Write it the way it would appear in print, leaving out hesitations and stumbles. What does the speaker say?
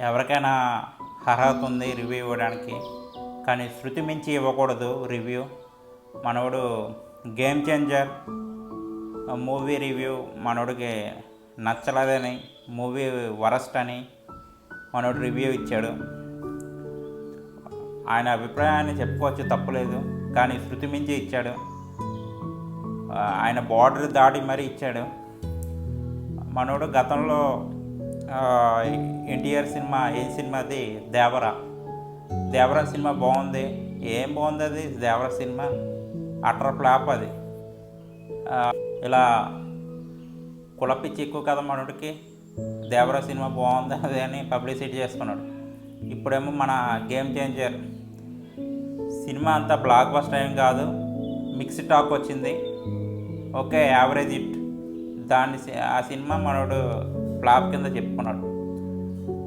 ఎవరికైనా అర్హత ఉంది రివ్యూ ఇవ్వడానికి, కానీ శృతి మించి ఇవ్వకూడదు రివ్యూ. మనోడు గేమ్ చేంజర్ మూవీ రివ్యూ మనోడికి నచ్చలేదని, మూవీ వరస్ట్ అని మనోడు రివ్యూ ఇచ్చాడు. ఆయన అభిప్రాయాన్ని చెప్పుకోవచ్చు, తప్పులేదు, కానీ శృతి మించి ఇచ్చాడు. ఆయన బార్డర్ దాటి మరీ ఇచ్చాడు. మనోడు గతంలో ఎన్టీఆర్ సినిమా ఏ సినిమాది దేవరా సినిమా బాగుంది. ఏం బాగుంది అది? దేవరా సినిమా అటర్ ఫ్లాప్ అది. ఇలా కులపిచ్చి ఎక్కువ కదా మనోడికి. దేవరా సినిమా బాగుంది అది అని పబ్లిసిటీ చేసుకున్నాడు. ఇప్పుడేమో మన గేమ్ చేంజర్ సినిమా అంతా బ్లాక్ బస్టర్ ఏం కాదు, మిక్స్డ్ టాక్ వచ్చింది. Okay, average hit. ఆ సినిమా మనోడు ఫ్లాప్ కింద చెప్పుకున్నాడు.